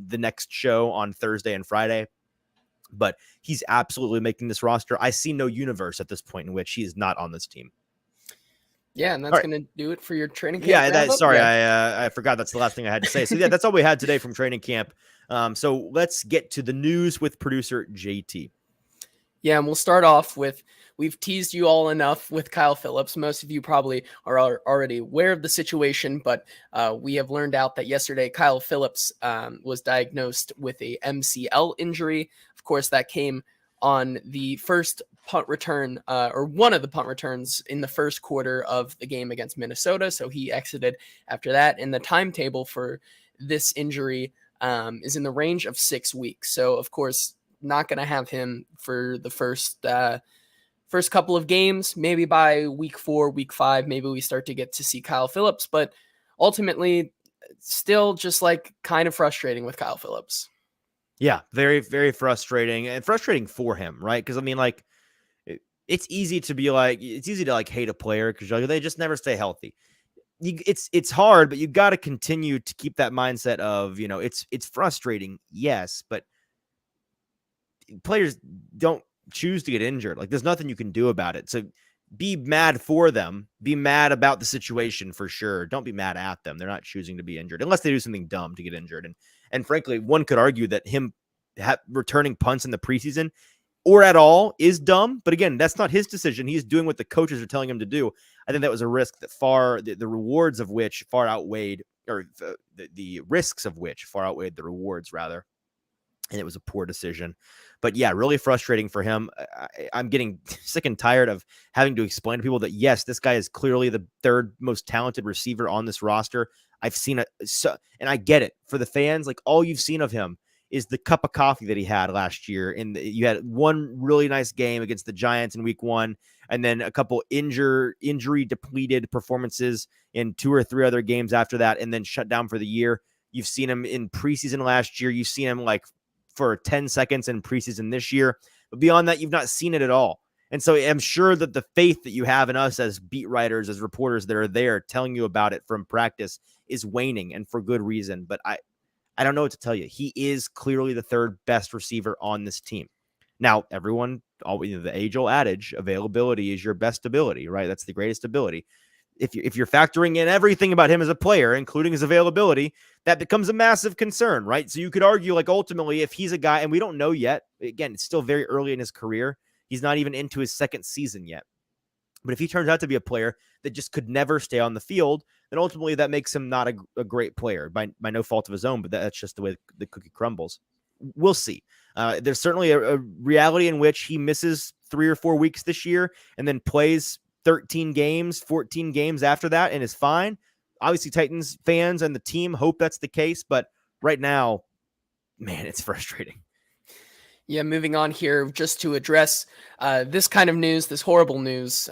the next show on Thursday and Friday. But he's absolutely making this roster. I see no universe at this point in which he is not on this team. Yeah, and that's going to do it for your training camp. I forgot that's the last thing I had to say. So yeah, that's all we had today from training camp. So let's get to the news with producer JT. Yeah, and we'll start off with, we've teased you all enough with Kyle Phillips. Most of you probably are already aware of the situation, but we have learned out that yesterday Kyle Phillips was diagnosed with a MCL injury. Of course, that came on the first punt return, or one of the punt returns in the first quarter of the game against Minnesota. So he exited after that. And the timetable for this injury is in the range of 6 weeks. So, of course, not going to have him for the first couple of games. Maybe by week 4, week 5, maybe we start to get to see Kyle Phillips. But ultimately, still just like kind of frustrating with Kyle Phillips. Yeah, very, very frustrating, and frustrating for him, right? Because I mean, like, it's easy to hate a player because they just never stay healthy. It's hard, but you got to continue to keep that mindset of, it's frustrating, yes, but players don't choose to get injured. Like, there's nothing you can do about it. So be mad for them. Be mad about the situation for sure. Don't be mad at them. They're not choosing to be injured unless they do something dumb to get injured. And frankly, one could argue that him returning punts in the preseason or at all is dumb. But again, that's not his decision. He's doing what the coaches are telling him to do. I think that was a risk that the rewards of which far outweighed, or the risks of which far outweighed the rewards, rather. And it was a poor decision. But yeah, really frustrating for him. I'm getting sick and tired of having to explain to people that, yes, this guy is clearly the third most talented receiver on this roster. I've seen it. And I get it. For the fans, like, all you've seen of him is the cup of coffee that he had last year. And you had one really nice game against the Giants in week 1, and then a couple injury depleted performances in 2 or 3 other games after that, and then shut down for the year. You've seen him in preseason last year. You've seen him like for 10 seconds in preseason this year. But beyond that, you've not seen it at all. And so I'm sure that the faith that you have in us as beat writers, as reporters that are there telling you about it from practice is waning, and for good reason. But I don't know what to tell you. He is clearly the third best receiver on this team. Now, everyone, the age-old adage, availability is your best ability, right? That's the greatest ability. If you're factoring in everything about him as a player, including his availability, that becomes a massive concern, right? So you could argue, like, ultimately, if he's a guy, and we don't know yet, again, it's still very early in his career. He's not even into his second season yet. But if he turns out to be a player that just could never stay on the field, then ultimately that makes him not a great player by no fault of his own, but that's just the way the cookie crumbles. We'll see. There's certainly a reality in which he misses 3 or 4 weeks this year and then plays 13 games, 14 games after that and is fine. Obviously, Titans fans and the team hope that's the case, but right now, man, it's frustrating. Yeah, moving on here, just to address this kind of news, this horrible news,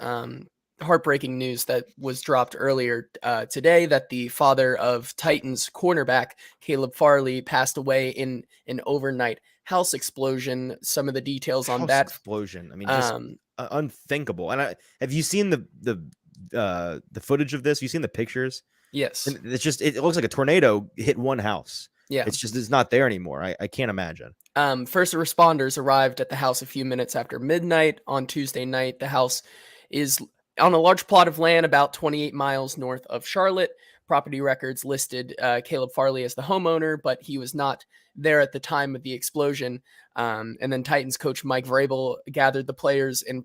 heartbreaking news that was dropped earlier today, that the father of Titans cornerback Caleb Farley passed away in an overnight house explosion. Some of the details on that explosion, I mean, just unthinkable. And have you seen the footage of this? You seen the pictures? Yes. And it's just, it looks like a tornado hit one house. Yeah. It's not there anymore. I can't imagine. First responders arrived at the house a few minutes after midnight on Tuesday night. The house is on a large plot of land about 28 miles north of Charlotte. Property records listed Caleb Farley as the homeowner, but he was not there at the time of the explosion. And then Titans coach Mike Vrabel gathered the players in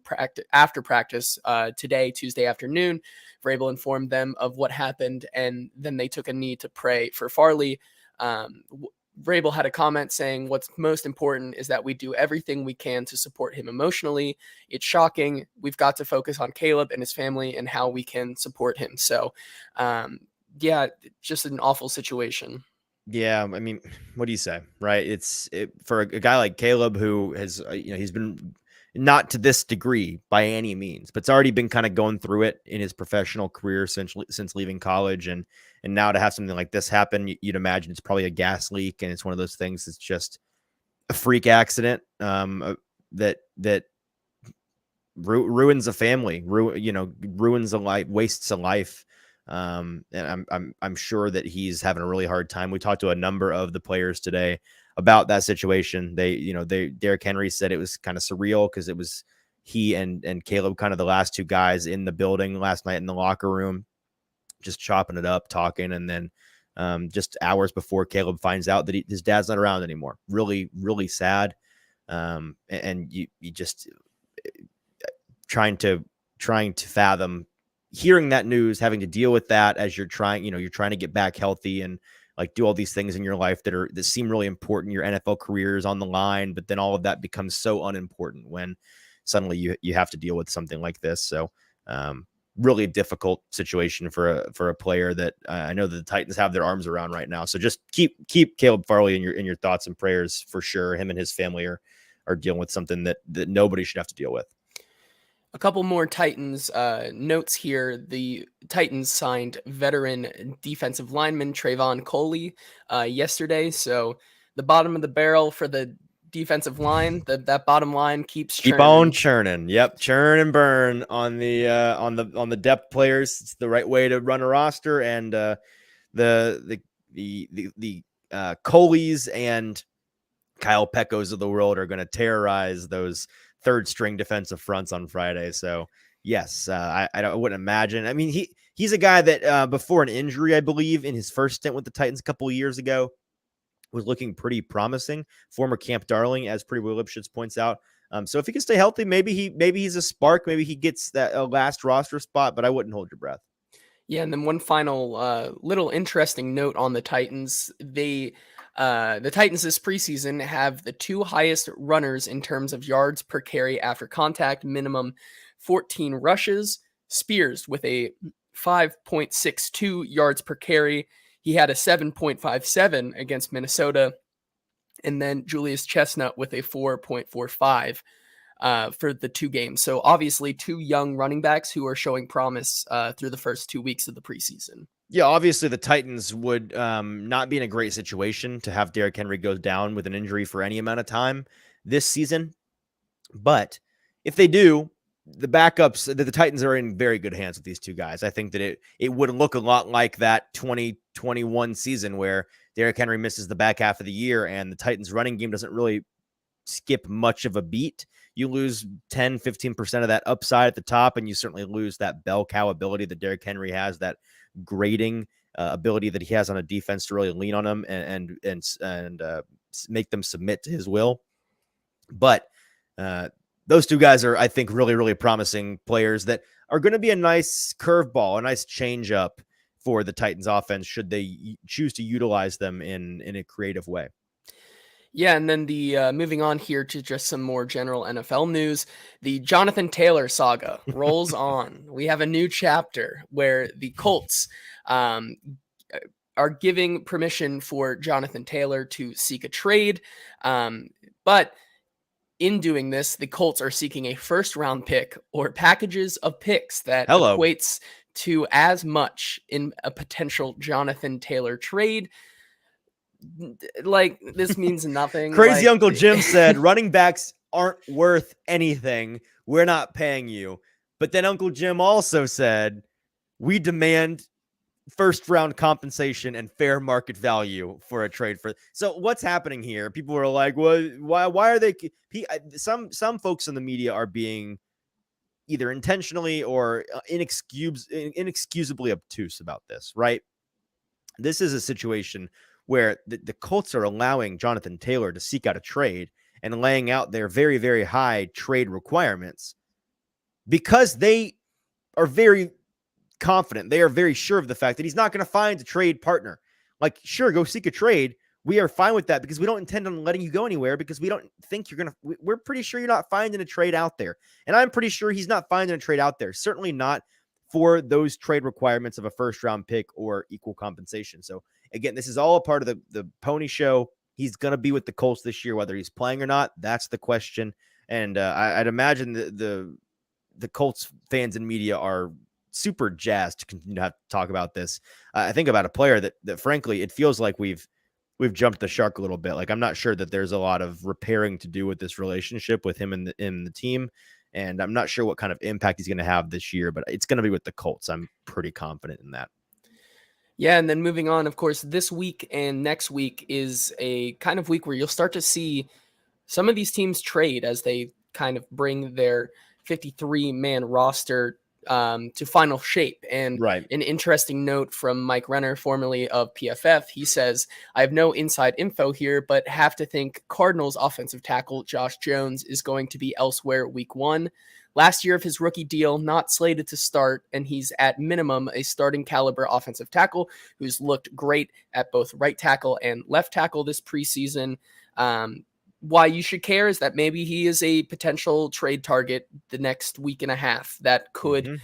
after practice today, Tuesday afternoon. Vrabel informed them of what happened, and then they took a knee to pray for Farley. Vrabel had a comment saying, "What's most important is that we do everything we can to support him emotionally. It's shocking. We've got to focus on Caleb and his family and how we can support him." So, yeah, just an awful situation. Yeah, I mean, what do you say, right? For a guy like Caleb, who has, he's been not to this degree by any means, but it's already been kind of going through it in his professional career since leaving college, and now to have something like this happen, you'd imagine it's probably a gas leak, and it's one of those things that's just a freak accident that ruins a family, ruins a life, wastes a life. And I'm sure that he's having a really hard time. We talked to a number of the players today about that situation. Derrick Henry said it was kind of surreal because it was he and Caleb, kind of the last two guys in the building last night in the locker room, just chopping it up, talking. And then just hours before Caleb finds out that his dad's not around anymore. Really, really sad. And you just trying to fathom hearing that news, having to deal with that as you're trying to get back healthy and like do all these things in your life that seem really important. Your NFL career is on the line, but then all of that becomes so unimportant when suddenly you have to deal with something like this. So really difficult situation for a player that I know that the Titans have their arms around right now. So just keep Caleb Farley in your thoughts and prayers for sure. Him and his family are dealing with something that nobody should have to deal with. A couple more Titans notes here. The Titans signed veteran defensive lineman Trayvon Coley yesterday. So the bottom of the barrel for the defensive line, that bottom line keeps churning. Keep on churning. Yep, churn and burn on the depth players. It's the right way to run a roster, and the Coleys and Kyle Peckos of the world are going to terrorize those third string defensive fronts on Friday. So yes, I wouldn't imagine. I mean, he's a guy that before an injury, I believe in his first stint with the Titans a couple of years ago, was looking pretty promising. Former Camp Darling, as Pretty Will Lipschitz points out. So if he can stay healthy, maybe he's a spark. Maybe he gets that last roster spot, but I wouldn't hold your breath. Yeah, and then one final little interesting note on the Titans. The Titans this preseason have the 2 highest runners in terms of yards per carry after contact, minimum 14 rushes. Spears with a 5.62 yards per carry. He had a 7.57 against Minnesota. And then Julius Chestnut with a 4.45 for the 2 games. So obviously 2 young running backs who are showing promise through the first 2 weeks of the preseason. Yeah, obviously the Titans would not be in a great situation to have Derrick Henry go down with an injury for any amount of time this season. But if they do, the backups, the Titans are in very good hands with these 2 guys. I think that it would look a lot like that 2021 season where Derrick Henry misses the back half of the year and the Titans running game doesn't really skip much of a beat. You lose 10, 15% of that upside at the top, and you certainly lose that bell cow ability that Derrick Henry has, that grading ability that he has on a defense to really lean on them and make them submit to his will. But those 2 guys are, I think, really, really promising players that are going to be a nice curveball, a nice change up for the Titans offense should they choose to utilize them in a creative way. Yeah, and then the moving on here to just some more general NFL news, the Jonathan Taylor saga rolls on. We have a new chapter where the Colts are giving permission for Jonathan Taylor to seek a trade, but in doing this, the Colts are seeking a first-round pick or packages of picks that equates to as much in a potential Jonathan Taylor trade. Like, this means nothing. Crazy Uncle Jim said running backs aren't worth anything. We're not paying you. But then Uncle Jim also said, we demand first round compensation and fair market value for a trade for. So what's happening here? People are like, well, why are they? Some folks in the media are being either intentionally or inexcusably obtuse about this, right? This is a situation where the Colts are allowing Jonathan Taylor to seek out a trade and laying out their very, very high trade requirements because they are very confident. They are very sure of the fact that he's not going to find a trade partner. Like, sure, go seek a trade. We are fine with that because we don't intend on letting you go anywhere because we don't think you're going to, we're pretty sure you're not finding a trade out there. And I'm pretty sure he's not finding a trade out there. Certainly not for those trade requirements of a first round pick or equal compensation. So again, this is all a part of the pony show. He's going to be with the Colts this year, whether he's playing or not. That's the question. And I'd imagine the Colts fans and media are super jazzed to continue to have to talk about this. I think about a player that frankly, it feels like we've jumped the shark a little bit. Like, I'm not sure that there's a lot of repairing to do with this relationship with him in the team. And I'm not sure what kind of impact he's going to have this year, but it's going to be with the Colts. I'm pretty confident in that. Yeah, and then moving on, of course, this week and next week is a kind of week where you'll start to see some of these teams trade as they kind of bring their 53-man roster to final shape. And right. An interesting note from Mike Renner, formerly of PFF, he says, I have no inside info here, but have to think Cardinals offensive tackle Josh Jones is going to be elsewhere week 1. Last year of his rookie deal, not slated to start, and he's at minimum a starting caliber offensive tackle who's looked great at both right tackle and left tackle this preseason. why you should care is that maybe he is a potential trade target the next week and a half that could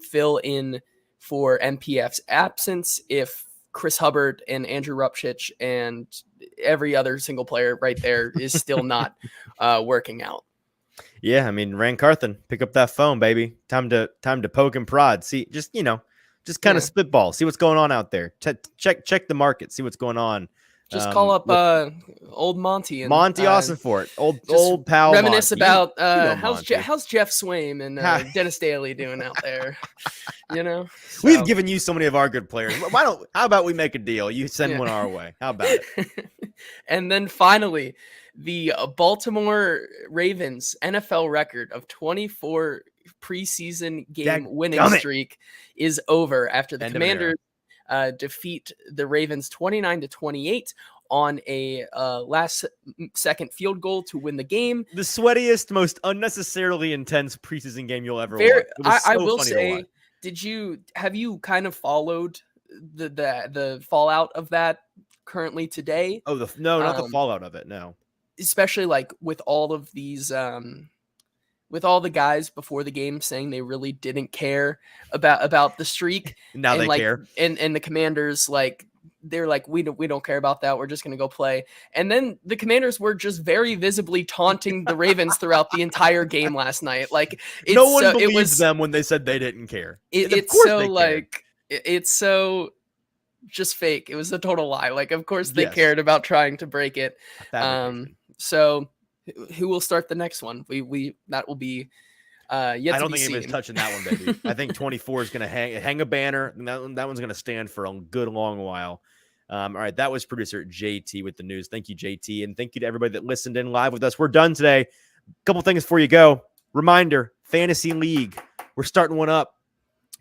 fill in for MPF's absence if Chris Hubbard and Andrew Rupchich and every other single player right there is still not working out. Yeah, I mean, Rand Carthen, pick up that phone, baby. Time to poke and prod. See, just kind of spitball. See what's going on out there. Check the market. See what's going on. Just call up old Monty and Monty Austinfort, old pal. Reminisce Monty. about how's Jeff Swaim and Dennis Daly doing out there. So. We've given you so many of our good players. How about we make a deal? You send one our way. How about it? And then finally, the Baltimore Ravens NFL record of 24 preseason game winning streak is over after the Commanders defeat the Ravens 29-28 on a last-second field goal to win the game. The sweatiest, most unnecessarily intense preseason game you'll ever watch. I will say, have you kind of followed the fallout of that currently today? Oh, no, not the fallout of it. No, especially like with all of these. With all the guys before the game saying they really didn't care about the streak. Now they care. And the Commanders, they're like, we don't care about that. We're just going to go play. And then the Commanders were just very visibly taunting the Ravens throughout the entire game last night. No one believed them when they said they didn't care. It's so just fake. It was a total lie. Of course they cared about trying to break it. So who will start the next one? That will be yet to be seen. I don't think anybody's touching that one, baby. I think 24 is going to hang a banner. And that one's going to stand for a good long while. All right, that was producer JT with the news. Thank you, JT, and thank you to everybody that listened in live with us. We're done today. A couple things before you go. Reminder: Fantasy League. We're starting one up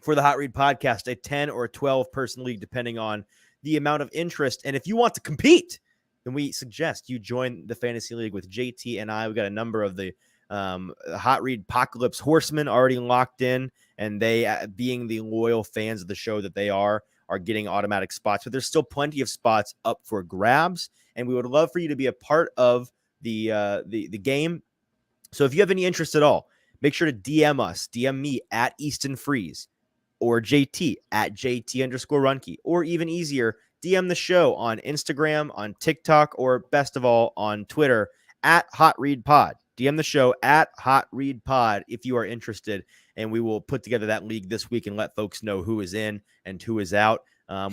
for the Hot Read Podcast, a 10 or a 12 person league, depending on the amount of interest. And if you want to compete, then we suggest you join the Fantasy League with JT and I. We got a number of the Hot Read Apocalypse Horsemen already locked in, and they, being the loyal fans of the show that they are getting automatic spots. But there's still plenty of spots up for grabs, and we would love for you to be a part of the game. So if you have any interest at all, make sure to DM us. DM me at Easton Freeze or JT at JT_Ruhnke, or even easier, DM the show on Instagram, on TikTok, or best of all, on Twitter at Hot Read Pod. DM the show at Hot Read Pod if you are interested, and we will put together that league this week and let folks know who is in and who is out.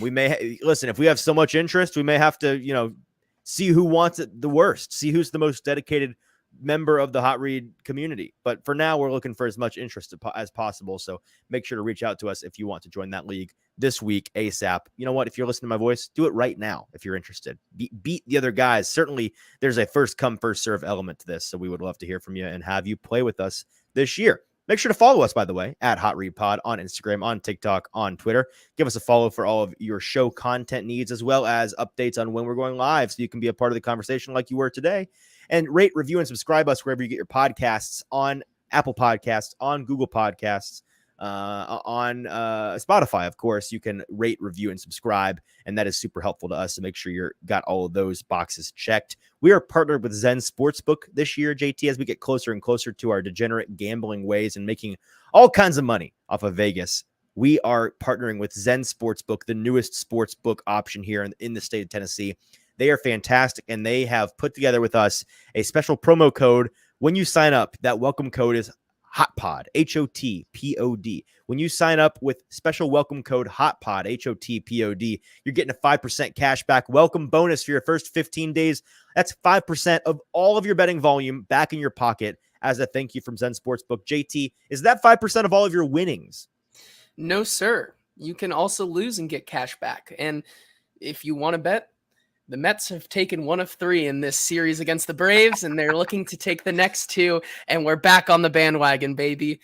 We may listen, if we have so much interest, we may have to, see who wants it the worst, see who's the most dedicated member of the Hot Read community. But for now, we're looking for as much interest as possible. So make sure to reach out to us if you want to join that league this week ASAP. You know what? If you're listening to my voice, do it right now if you're interested. Beat the other guys. Certainly, there's a first come, first serve element to this. So we would love to hear from you and have you play with us this year. Make sure to follow us, by the way, at Hot Read Pod on Instagram, on TikTok, on Twitter. Give us a follow for all of your show content needs, as well as updates on when we're going live, so you can be a part of the conversation like you were today. And rate, review, and subscribe us wherever you get your podcasts, on Apple Podcasts, on Google Podcasts, on Spotify. Of course, you can rate, review, and subscribe, and that is super helpful to us. So make sure you're got all of those boxes checked. We are partnered with Zen Sportsbook this year, JT, as we get closer and closer to our degenerate gambling ways and making all kinds of money off of Vegas. We are partnering with Zen Sportsbook, the newest sportsbook option here in the state of Tennessee. They are fantastic, and they have put together with us a special promo code. When you sign up, that welcome code is HOTPOD, HOTPOD. When you sign up with special welcome code HOTPOD, HOTPOD, you're getting a 5% cash back welcome bonus for your first 15 days. That's 5% of all of your betting volume back in your pocket as a thank you from Zen Sportsbook. JT, is that 5% of all of your winnings? No, sir. You can also lose and get cash back. And if you want to bet, the Mets have taken 1 of 3 in this series against the Braves, and they're looking to take the next 2, and we're back on the bandwagon, baby.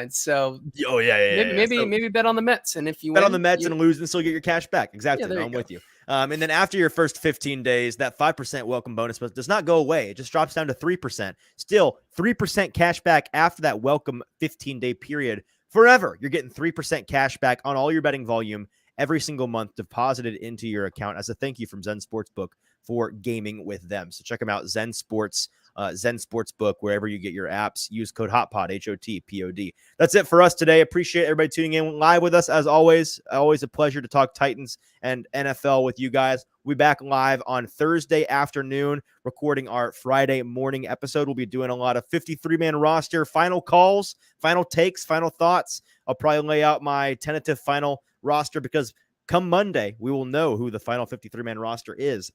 So maybe bet on the Mets, and if you bet on the Mets and lose and still get your cash back. Exactly. I'm with you. And then after your first 15 days, that 5% welcome bonus does not go away. It just drops down to 3%. Still 3% cash back after that welcome 15-day period. Forever, you're getting 3% cash back on all your betting volume every single month deposited into your account as a thank you from Zen Sportsbook for gaming with them. So check them out, Zen Sports Book, wherever you get your apps. Use code HOTPOD, HOTPOD. That's it for us today. Appreciate everybody tuning in live with us. As always a pleasure to talk Titans and NFL with you guys. We'll be back live on Thursday afternoon, recording our Friday morning episode. We'll be doing a lot of 53-man roster, final calls, final takes, final thoughts. I'll probably lay out my tentative final roster because come Monday, we will know who the final 53-man roster is.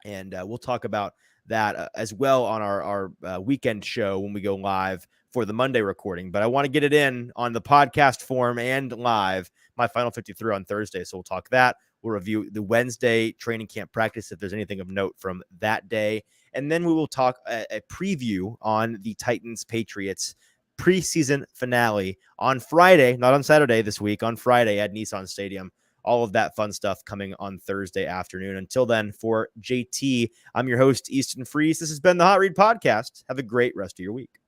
And we'll talk about that as well on our weekend show when we go live for the Monday recording. But I want to get it in on the podcast form and live, my final 53 on Thursday. So we'll talk that. We'll review the Wednesday training camp practice if there's anything of note from that day. And then we will talk a preview on the Titans-Patriots preseason finale on Friday, not on Saturday this week, on Friday at Nissan Stadium. All of that fun stuff coming on Thursday afternoon. Until then, for JT, I'm your host, Easton Freeze. This has been the Hot Read Podcast. Have a great rest of your week.